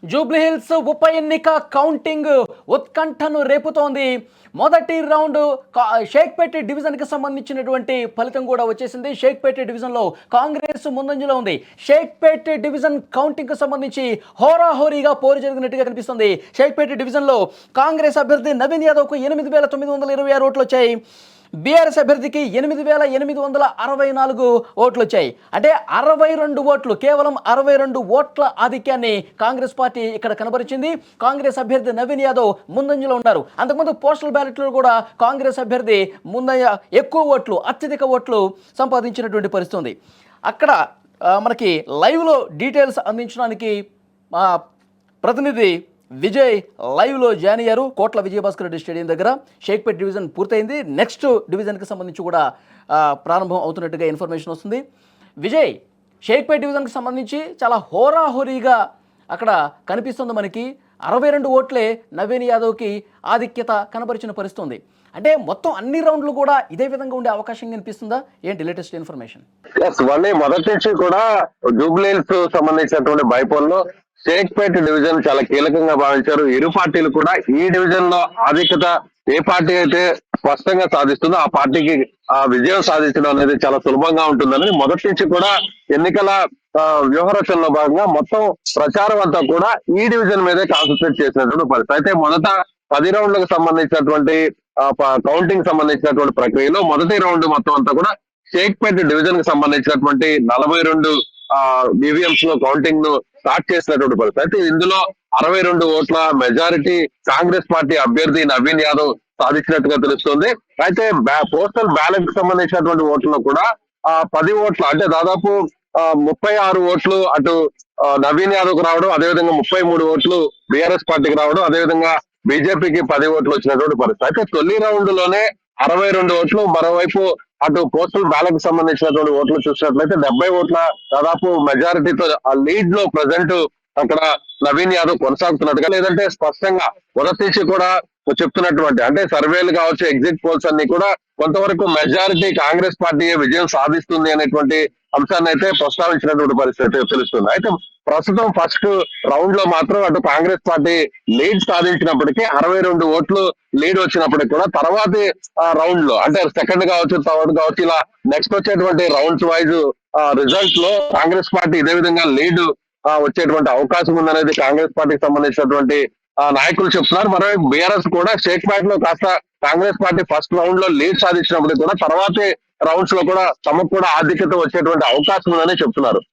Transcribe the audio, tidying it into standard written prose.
జూబ్లీహిల్స్ ఉప ఎన్నిక కౌంటింగ్ ఉత్కంఠను రేపుతోంది. మొదటి రౌండ్ షేక్పేట డివిజన్కి సంబంధించినటువంటి ఫలితం కూడా వచ్చేసింది. షేక్పేట డివిజన్లో కాంగ్రెస్ ముందంజలో ఉంది. షేక్పేట డివిజన్ కౌంటింగ్కు సంబంధించి హోరాహోరీగా పోరు జరిగినట్టుగా కనిపిస్తుంది. షేక్పేట డివిజన్లో కాంగ్రెస్ అభ్యర్థి నవీన్ యాదవ్కు 8,926 ఓట్లు వచ్చాయి. బీఆర్ఎస్ అభ్యర్థికి 8,864 ఓట్లు వచ్చాయి. అంటే 62 ఓట్లు, కేవలం 62 ఓట్ల ఆధిక్యాన్ని కాంగ్రెస్ పార్టీ ఇక్కడ కనబరిచింది. కాంగ్రెస్ అభ్యర్థి నవీన్ యాదవ్ ముందంజలో ఉన్నారు. అంతకుముందు పోస్టల్ బ్యాలెట్లో కూడా కాంగ్రెస్ అభ్యర్థి ఎక్కువ ఓట్లు, అత్యధిక ఓట్లు సంపాదించినటువంటి పరిస్థితి ఉంది. అక్కడ మనకి లైవ్లో డీటెయిల్స్ అందించడానికి మా ప్రతినిధి విజయ్ లైవ్లో జాయిన్ అయ్యారు. కోట్ల విజయభాస్కర్ రెడ్డి స్టేడియం దగ్గర షేక్పేట డివిజన్ పూర్తయింది. నెక్స్ట్ డివిజన్కి సంబంధించి కూడా ప్రారంభం అవుతున్నట్టుగా ఇన్ఫర్మేషన్ వస్తుంది. విజయ్, షేక్పేట డివిజన్కి సంబంధించి చాలా హోరాహోరీగా అక్కడ కనిపిస్తుంది. మనకి 62 ఓట్లే నవీన్ యాదవ్కి ఆధిక్యత కనబరిచిన పరిస్థితి ఉంది. అంటే మొత్తం అన్ని రౌండ్లు కూడా ఇదే విధంగా ఉండే అవకాశం కనిపిస్తుందా? ఏంటి లేటెస్ట్ ఇన్ఫర్మేషన్? మొదటి నుంచి కూడా జూబ్లీహిల్స్ సంబంధించినటువంటి బైపోల్లో షేక్పేట డివిజన్ చాలా కీలకంగా భావించారు. ఇరు పార్టీలు కూడా ఈ డివిజన్ లో ఆధిక్యత ఏ పార్టీ అయితే స్పష్టంగా సాధిస్తుందో ఆ పార్టీకి విజయం సాధించడం అనేది చాలా సులభంగా ఉంటుందని మొదటి నుంచి కూడా ఎన్నికల వ్యూహరచనలో భాగంగా మొత్తం ప్రచారం అంతా కూడా ఈ డివిజన్ మీదే కాన్సన్ట్రేట్ చేసినటువంటి పరిస్థితి. అయితే మొదట 10 రౌండ్లకు సంబంధించినటువంటి కౌంటింగ్ సంబంధించినటువంటి ప్రక్రియలో మొదటి రౌండ్ మొత్తం అంతా కూడా షేక్పేట డివిజన్ కి సంబంధించినటువంటి 42 ఈవీఎంస్ లో కౌంటింగ్ ను స్టార్ట్ చేసినటువంటి పరిస్థితి. అయితే ఇందులో 62 ఓట్ల మెజారిటీ కాంగ్రెస్ పార్టీ అభ్యర్థి నవీన్ యాదవ్ సాధించినట్టుగా తెలుస్తుంది. అయితే పోస్టల్ బ్యాలెట్ కి సంబంధించినటువంటి ఓట్లలో కూడా 10 ఓట్లు అంటే దాదాపు 36 ఓట్లు అటు నవీన్ యాదవ్ కు రావడం, అదేవిధంగా 33 ఓట్లు బీఆర్ఎస్ పార్టీకి రావడం, అదేవిధంగా బీజేపీకి 10 ఓట్లు వచ్చినటువంటి పరిస్థితి. అయితే తొలి రౌండ్ లోనే 62 ఓట్లు, మరోవైపు అటు పోస్టల్ బ్యాలెట్ కి సంబంధించినటువంటి ఓట్లు చూసినట్లయితే 70 ఓట్ల దాదాపు మెజారిటీతో లీడ్ లో ప్రజెంట్ అక్కడ నవీన్ యాదవ్ కొనసాగుతున్నట్టుగా, లేదంటే స్పష్టంగా మొదటి నుంచి కూడా చెప్తున్నటువంటి అంటే సర్వేలు కావచ్చు, ఎగ్జిట్ పోల్స్ అన్ని కూడా కొంతవరకు మెజారిటీ కాంగ్రెస్ పార్టీ విజయం సాధిస్తుంది అనేటువంటి అంశాన్ని అయితే ప్రస్తావించినటువంటి పరిస్థితి తెలుస్తుంది. అయితే ప్రస్తుతం ఫస్ట్ రౌండ్ లో మాత్రం అటు కాంగ్రెస్ పార్టీ లీడ్ సాధించినప్పటికీ 62 ఓట్లు లీడ్ వచ్చినప్పటికీ కూడా తర్వాతి రౌండ్ లో అంటే సెకండ్ కావచ్చు, థర్డ్ కావచ్చు, ఇలా నెక్స్ట్ వచ్చేటువంటి రౌండ్స్ వైజ్ రిజల్ట్ లో కాంగ్రెస్ పార్టీ ఇదే విధంగా లీడ్ వచ్చేటువంటి అవకాశం ఉందనేది కాంగ్రెస్ పార్టీకి సంబంధించినటువంటి నాయకులు చెప్తున్నారు. మరోవైపు బీఆర్ఎస్ కూడా షేక్పేట లో కాస్త కాంగ్రెస్ పార్టీ ఫస్ట్ రౌండ్ లో లీడ్ సాధించినప్పటికీ కూడా తర్వాతి రౌండ్స్ లో కూడా తమకు కూడా ఆధిక్యత వచ్చేటువంటి అవకాశం ఉందని చెప్తున్నారు.